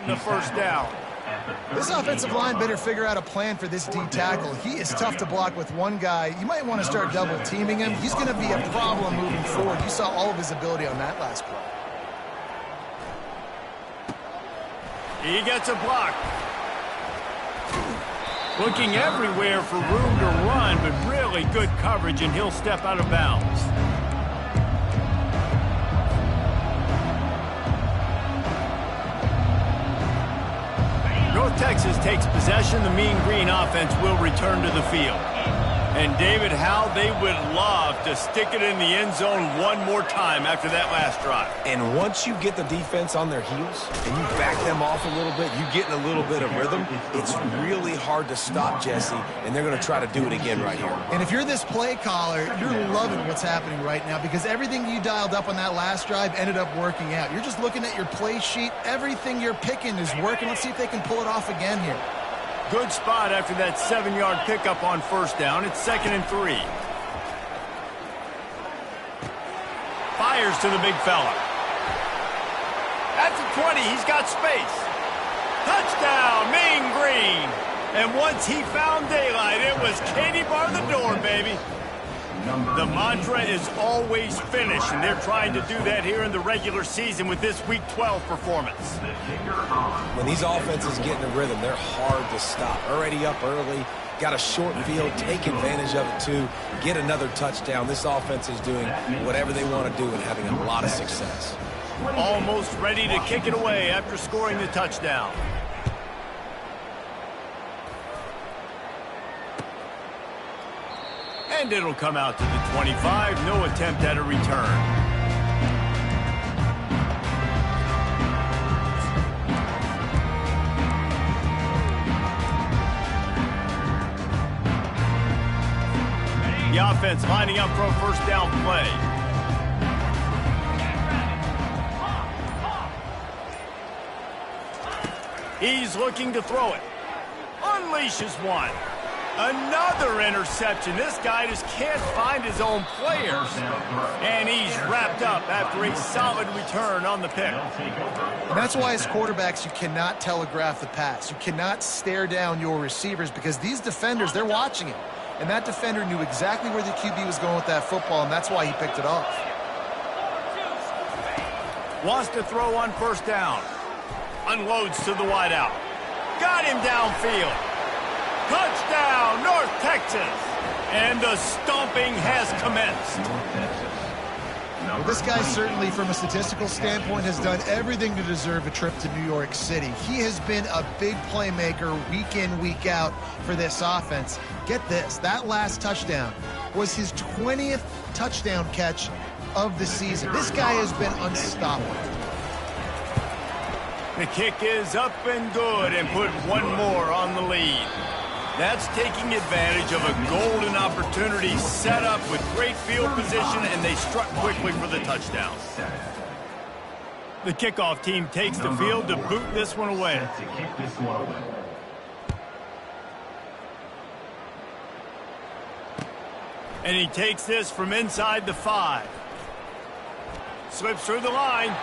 Speaker 1: the first down.
Speaker 2: This offensive line better figure out a plan for this D tackle. He is tough to block with one guy. You might want to start double teaming him. He's going to be a problem moving forward. You saw all of his ability on that last play.
Speaker 1: He gets a block. Looking everywhere for room to run, but really good coverage, and he'll step out of bounds. North Texas takes possession. The Mean Green offense will return to the field. And David, how they would love to stick it in the end zone one more time after that last drive.
Speaker 3: And once you get the defense on their heels and you back them off a little bit, you get in a little bit of rhythm, it's really hard to stop, Jesse, and they're going to try to do it again right here.
Speaker 2: And if you're this play caller, you're loving what's happening right now because everything you dialed up on that last drive ended up working out. You're just looking at your play sheet. Everything you're picking is working. Let's see if they can pull it off again here.
Speaker 1: Good spot after that 7-yard pickup on first down. It's 2nd and 3. Fires to the big fella. At the 20, he's got space. Touchdown, Mean Green. And once he found daylight, it was Katie bar the door, baby. The mantra is always finish, and they're trying to do that here in the regular season with this Week 12 performance.
Speaker 3: When these offenses get in a rhythm, they're hard to stop. Already up early, got a short field, take advantage of it too, get another touchdown. This offense is doing whatever they want to do and having a lot of success.
Speaker 1: Almost ready to kick it away after scoring the touchdown. And it'll come out to the 25. No attempt at a return. The offense lining up for a first down play. He's looking to throw it. Unleashes one. Another interception. This guy just can't find his own players. And he's wrapped up after a solid return on the pick.
Speaker 2: And that's why as quarterbacks, you cannot telegraph the pass. You cannot stare down your receivers because these defenders, they're watching it. And that defender knew exactly where the QB was going with that football, and that's why he picked it off.
Speaker 1: Wants to throw on first down. Unloads to the wideout. Got him downfield. Touchdown, North Texas. And the stomping has commenced.
Speaker 2: Well, this guy certainly, from a statistical standpoint, has done everything to deserve a trip to New York City. He has been a big playmaker week in, week out for this offense. Get this, that last touchdown was his 20th touchdown catch of the season. This guy has been unstoppable.
Speaker 1: The kick is up and good and put one more on the lead. That's taking advantage of a golden opportunity set up with great field position, and they struck quickly for the touchdown. The kickoff team takes the field to boot this one away. And he takes this from inside the 5. Slips through the line.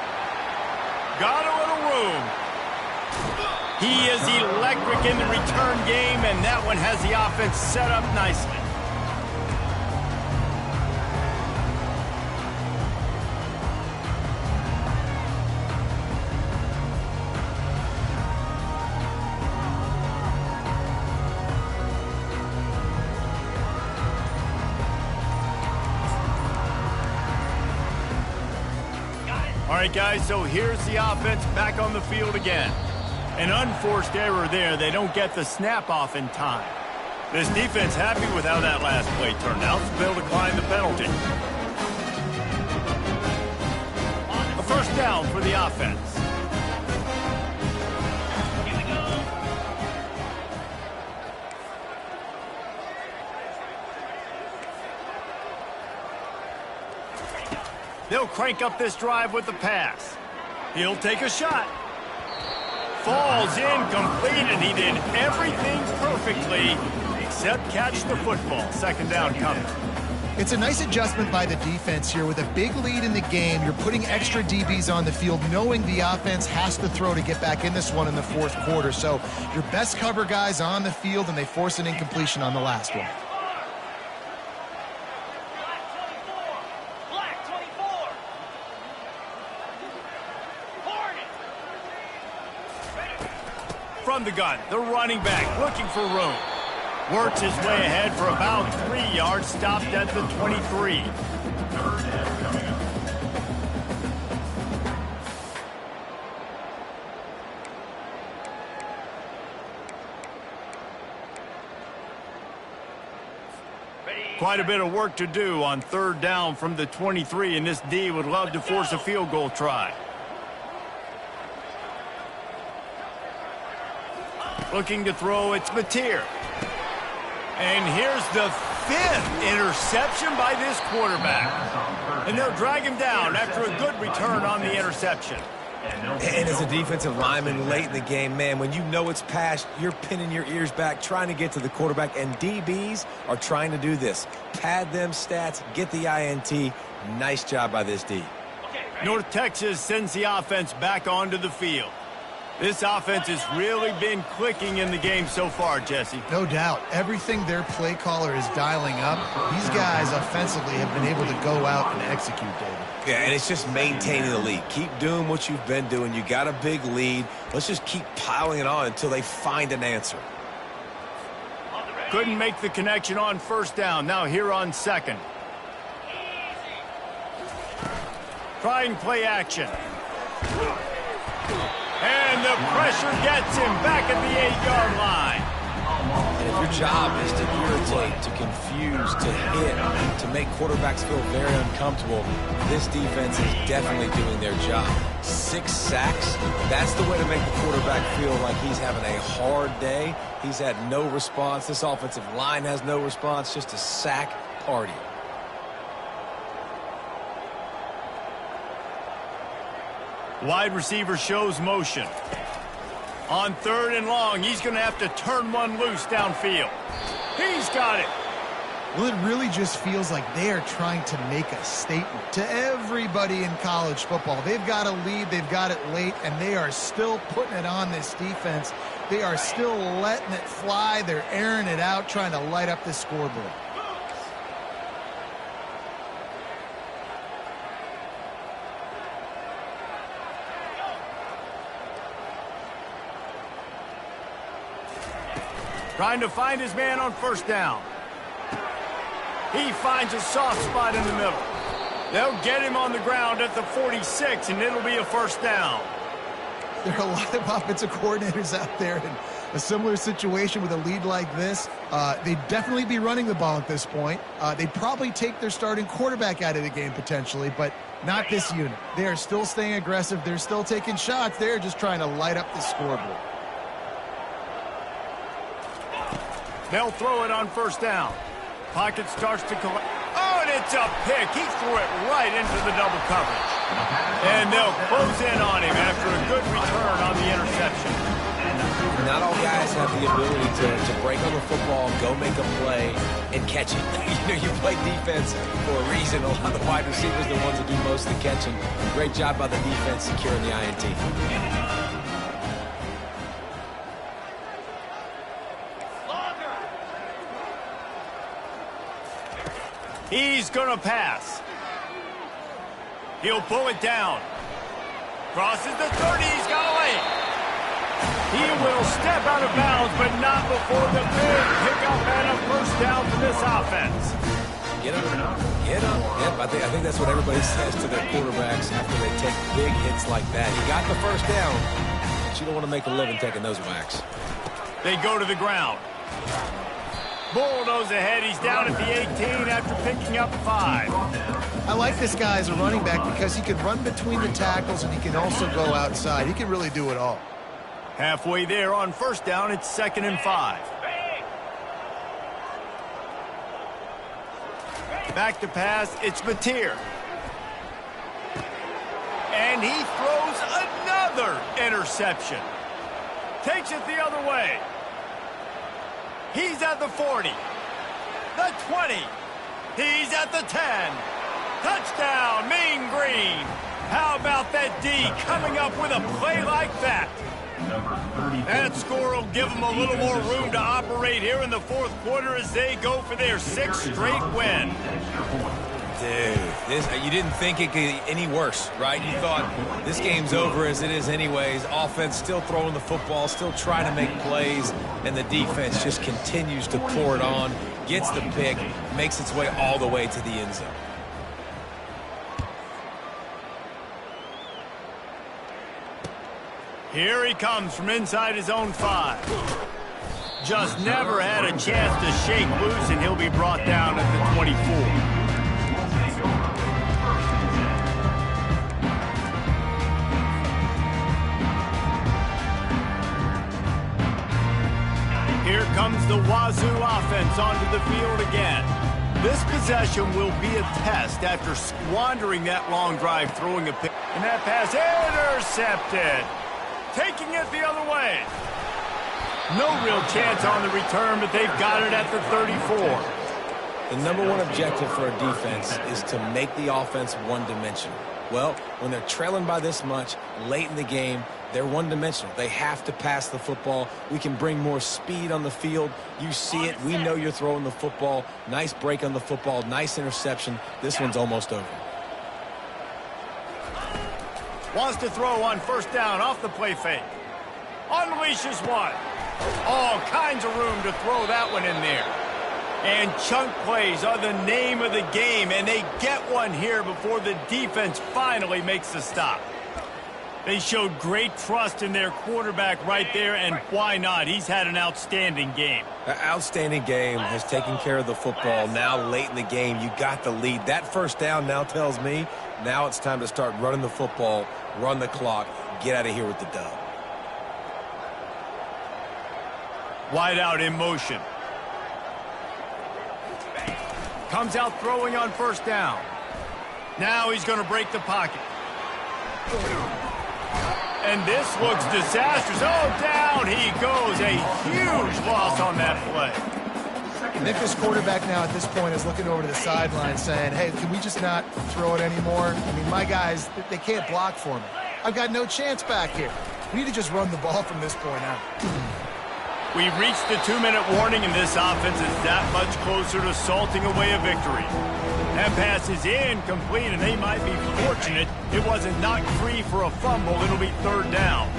Speaker 1: Got a little room. He is electric in the return game, and that one has the offense set up nicely. All right, guys, so here's the offense back on the field again. An unforced error there. They don't get the snap off in time. This defense happy with how that last play turned out, so they'll decline the penalty. A first down for the offense. Here we go. They'll crank up this drive with the pass. He'll take a shot. Falls incomplete, and he did everything perfectly except catch the football. Second down coming.
Speaker 2: It's a nice adjustment by the defense here. With a big lead in the game, you're putting extra DBs on the field, knowing the offense has to throw to get back in this one in the fourth quarter. So your best cover guys on the field, and they force an incompletion on the last one. From the gun, the running back looking for room. Works his way ahead for about 3 yards, stopped at the 23.
Speaker 4: Third down coming up.
Speaker 1: Quite a bit of work to do on third down from the 23, and this D would love to force a field goal try. Looking to throw, it's Mateer. And here's the 5th interception by this quarterback. And they'll drag him down after a good return on the interception.
Speaker 3: And as a defensive lineman late in the game, man, when you know it's past, you're pinning your ears back, trying to get to the quarterback, and DBs are trying to do this. Pad them stats, get the INT. Nice job by this D.
Speaker 1: North Texas sends the offense back onto the field. This offense has really been clicking in the game so far, Jesse.
Speaker 2: No doubt. Everything their play caller is dialing up, these guys offensively have been able to go out and execute, David.
Speaker 3: Yeah, and it's just maintaining the lead. Keep doing what you've been doing. You got a big lead. Let's just keep piling it on until they find an answer.
Speaker 1: Couldn't make the connection on first down. Now here on second. Trying play action. And the pressure gets him back at the 8-yard line.
Speaker 3: And if your job is to irritate, to confuse, to hit, to make quarterbacks feel very uncomfortable, this defense is definitely doing their job. 6 sacks, that's the way to make the quarterback feel like he's having a hard day. He's had no response. This offensive line has no response, just a sack party.
Speaker 1: Wide receiver shows motion. On third and long, he's going to have to turn one loose downfield. He's got it.
Speaker 2: Well, it really just feels like they are trying to make a statement to everybody in college football. They've got a lead, they've got it late, and they are still putting it on this defense. They are still letting it fly. They're airing it out, trying to light up the scoreboard.
Speaker 1: Trying to find his man on first down. He finds a soft spot in the middle. They'll get him on the ground at the 46, and it'll be a first down.
Speaker 2: There are a lot of offensive coordinators out there in a similar situation with a lead like this. They'd definitely be running the ball at this point. They'd probably take their starting quarterback out of the game potentially, but not this unit. They are still staying aggressive. They're still taking shots. They're just trying to light up the scoreboard.
Speaker 1: They'll throw it on first down. Pocket starts to collect. Oh, and it's a pick. He threw it right into the double coverage. And they'll close in on him after a good return on the interception.
Speaker 3: Not all guys have the ability to break on the football, go make a play, and catch it. You play defense for a reason. A lot of the wide receivers are the ones that do most of the catching. Great job by the defense securing the INT.
Speaker 1: He's going to pass. He'll pull it down. Crosses the 30. He's got away. He will step out of bounds, but not before the big pickup and a first down for this offense.
Speaker 3: Get up. Get up. Yep, I think that's what everybody says to their quarterbacks after they take big hits like that. You got the first down, but you don't want to make a living taking those whacks.
Speaker 1: They go to the ground. Bulldoze ahead. He's down at the 18 after picking up 5.
Speaker 2: I like this guy as a running back because he can run between the tackles and he can also go outside. He can really do it all.
Speaker 1: Halfway there on first down, it's 2nd and 5. Back to pass, it's Mateer. And he throws another interception. Takes it the other way. He's at the 40. The 20. He's at the 10. Touchdown, Mean Green. How about that D coming up with a play like that? That score will give them a little more room to operate here in the fourth quarter as they go for their 6th straight win.
Speaker 3: Dude, you didn't think it could get any worse, right? You thought this game's over as it is anyways. Offense still throwing the football, still trying to make plays, and the defense just continues to pour it on, gets the pick, makes its way all the way to the end zone.
Speaker 1: Here he comes from inside his own 5. Just never had a chance to shake loose, and he'll be brought down at the 24. Here comes the Wazoo offense onto the field again. This possession will be a test after squandering that long drive, throwing a pick. And that pass intercepted. Taking it the other way. No real chance on the return, but they've got it at the 34.
Speaker 3: The number one objective for a defense is to make the offense one-dimensional. Well, when they're trailing by this much, late in the game, they're one-dimensional. They have to pass the football. We can bring more speed on the field. You see it. We know you're throwing the football. Nice break on the football. Nice interception. This one's almost over.
Speaker 1: Wants to throw on first down off the play fake. Unleashes one. All kinds of room to throw that one in there. And chunk plays are the name of the game, and they get one here before the defense finally makes the stop. They showed great trust in their quarterback right there, and why not? He's had an outstanding game.
Speaker 3: An outstanding game, has taken care of the football. Now late in the game, you got the lead. That first down now tells me now it's time to start running the football, run the clock, get out of here with the dub.
Speaker 1: Wide out in motion. Comes out throwing on first down. Now he's going to break the pocket. And this looks disastrous. Oh, down he goes. A huge loss on that play.
Speaker 2: I think this quarterback now at this point is looking over to the sideline saying, hey, can we just not throw it anymore? I mean, my guys, they can't block for me. I've got no chance back here. We need to just run the ball from this point out.
Speaker 1: We've reached the 2-minute warning, and this offense is that much closer to salting away a victory. That pass is incomplete, and they might be fortunate it wasn't knocked free for a fumble. It'll be third down.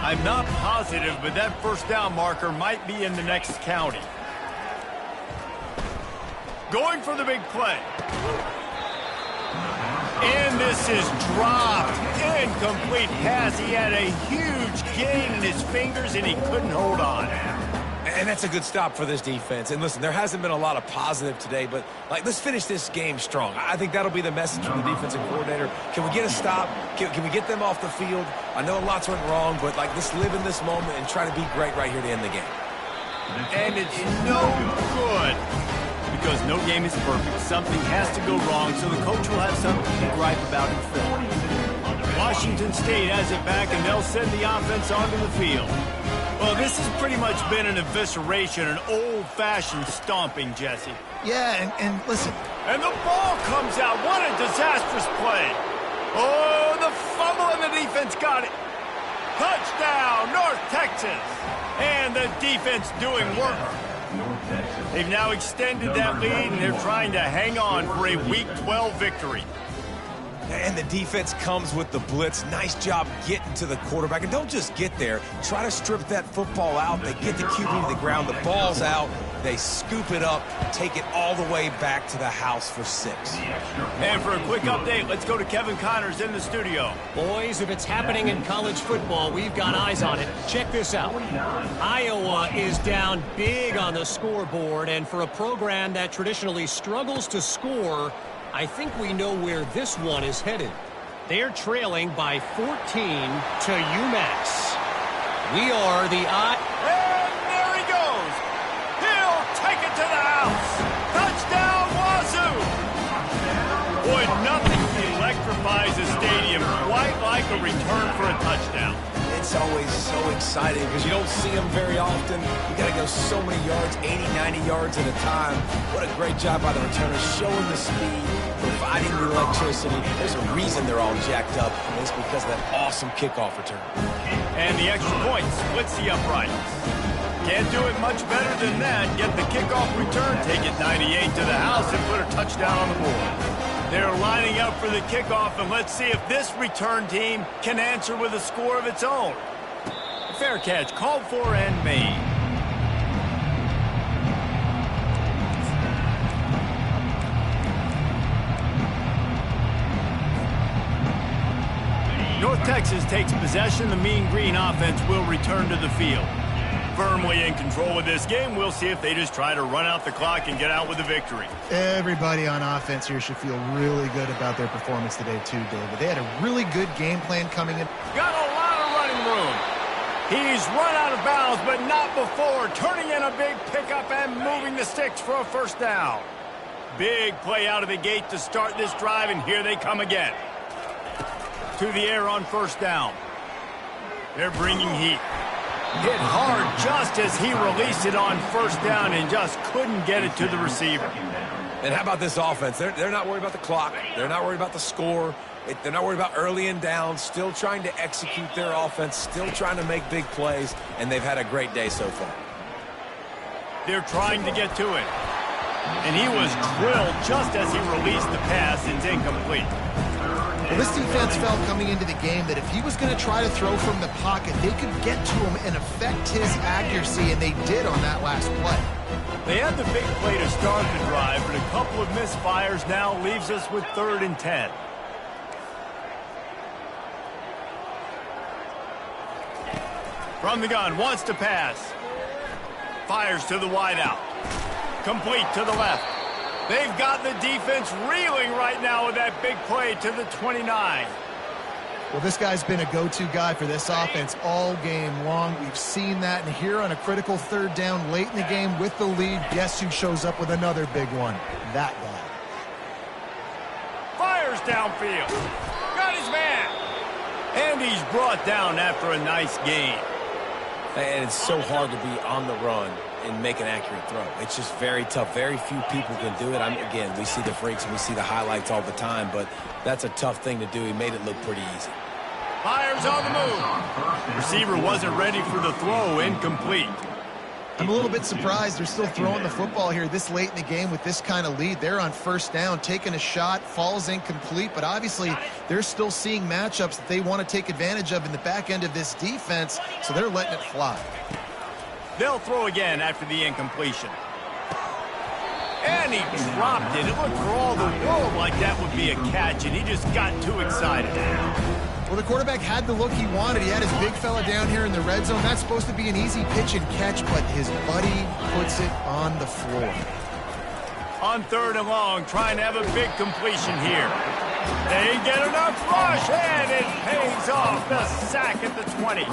Speaker 1: I'm not positive, but that first down marker might be in the next county. Going for the big play. And this is dropped. Incomplete pass. He had a huge gain in his fingers, and he couldn't hold on.
Speaker 3: And that's a good stop for this defense. And listen, there hasn't been a lot of positive today, but let's finish this game strong. I think that'll be the message from the defensive coordinator. Can we get a stop? Can we get them off the field? I know lots went wrong, but let's live in this moment and try to be great right here to end the game.
Speaker 1: And it's no good because no game is perfect. Something has to go wrong, so the coach will have something to gripe about in film. Washington State has it back, and they'll send the offense onto the field. Well, this has pretty much been an evisceration, an old-fashioned stomping, Jesse.
Speaker 2: Yeah, and listen.
Speaker 1: And the ball comes out. What a disastrous play. Oh, the fumble, and the defense got it. Touchdown, North Texas. And the defense doing work.
Speaker 4: North Texas
Speaker 1: They've now extended that lead, and they're trying to hang on for a Week 12 victory.
Speaker 3: And the defense comes with the blitz. Nice job getting to the quarterback. And don't just get there. Try to strip that football out. They get the QB to the ground. The ball's out. They scoop it up, take it all the way back to the house for 6.
Speaker 1: And for a quick update, let's go to Kevin Connors in the studio.
Speaker 5: Boys, if it's happening in college football, we've got eyes on it. Check this out. Iowa is down big on the scoreboard, and for a program that traditionally struggles to score, I think we know where this one is headed. They're trailing by 14 to UMass. We are the
Speaker 1: And there he goes. He'll take it to the house. Touchdown, Wazoo. Boy, nothing electrifies a stadium quite like a return for a touchdown.
Speaker 3: It's always so exciting because you don't see them very often. You got to go so many yards, 80, 90 yards at a time. What a great job by the returners, showing the speed, providing the electricity. There's a reason they're all jacked up, and it's because of that awesome kickoff return.
Speaker 1: And the extra point splits the uprights. Can't do it much better than that. Get the kickoff return, take it 98 to the house, and put a touchdown on the board. They're lining up for the kickoff, and let's see if this return team can answer with a score of its own. Fair catch, called for and made. North Texas takes possession. The Mean Green offense will return to the field. Firmly in control of this game. We'll see if they just try to run out the clock and get out with a victory.
Speaker 2: Everybody on offense here should feel really good about their performance today too, David. They had a really good game plan coming in.
Speaker 1: Got a lot of running room. He's run out of bounds, but not before. Turning in a big pickup and moving the sticks for a first down. Big play out of the gate to start this drive, and here they come again. To the air on first down. They're bringing heat. Hit hard just as he released it on first down and just couldn't get it to the receiver.
Speaker 3: And how about this offense? They're not worried about the clock. They're not worried about the score. They're not worried about early and down. Still trying to execute their offense. Still trying to make big plays. And they've had a great day so far.
Speaker 1: They're trying to get to it. And he was drilled just as he released the pass. It's incomplete.
Speaker 2: Well, this defense felt coming into the game that if he was going to try to throw from the pocket, they could get to him and affect his accuracy, and they did on that last play.
Speaker 1: They had the big play to start the drive, but a couple of misfires now leaves us with 3rd and 10. From the gun, wants to pass. Fires to the wideout. Complete to the left. They've got the defense reeling right now with that big play to the 29.
Speaker 2: Well, this guy's been a go-to guy for this offense all game long. We've seen that, and here on a critical 3rd down late in the game with the lead, guess who shows up with another big one? That guy.
Speaker 1: Fires downfield. Got his man. And he's brought down after a nice gain.
Speaker 3: And it's so hard to be on the run and make an accurate throw. It's just very tough. Very few people can do it. Again, we see the freaks and we see the highlights all the time, but that's a tough thing to do. He made it look pretty easy.
Speaker 1: Fires on the move. Receiver wasn't ready for the throw. Incomplete.
Speaker 2: I'm a little bit surprised they're still throwing the football here this late in the game with this kind of lead. They're on first down, taking a shot, falls incomplete, but obviously they're still seeing matchups that they want to take advantage of in the back end of this defense, so they're letting it fly.
Speaker 1: They'll throw again after the incompletion. And he dropped it. It looked for all the world like that would be a catch, and he just got too excited.
Speaker 2: Well, the quarterback had the look he wanted. He had his big fella down here in the red zone. That's supposed to be an easy pitch and catch, but his buddy puts it on the floor.
Speaker 1: On 3rd and long, trying to have a big completion here. They get enough rush, and it pays off. The sack at the 20.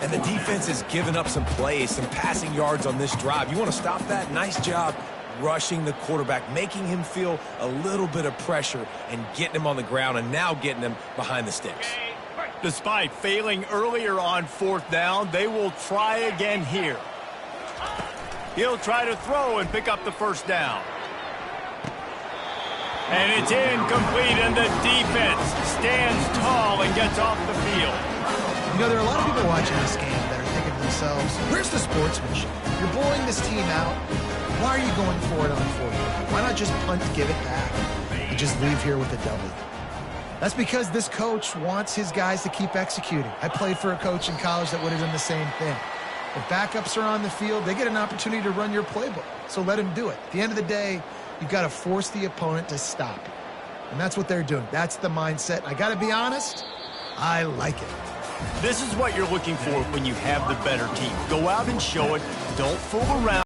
Speaker 3: And the defense has given up some plays, some passing yards on this drive. You want to stop that? Nice job rushing the quarterback, making him feel a little bit of pressure and getting him on the ground and now getting him behind the sticks.
Speaker 1: Despite failing earlier on 4th down, they will try again here. He'll try to throw and pick up the first down. And it's incomplete, and the defense stands tall and gets off the field.
Speaker 2: You know, there are a lot of people watching this game that are thinking to themselves, where's the sportsmanship? You're blowing this team out. Why are you going for it on 4th? Why not just punt, give it back, and just leave here with a W? That's because this coach wants his guys to keep executing. I played for a coach in college that would have done the same thing. If backups are on the field, they get an opportunity to run your playbook. So let him do it. At the end of the day, you've got to force the opponent to stop. And that's what they're doing. That's the mindset. I got to be honest, I like it.
Speaker 1: This is what you're looking for when you have the better team. Go out and show it. Don't fool around.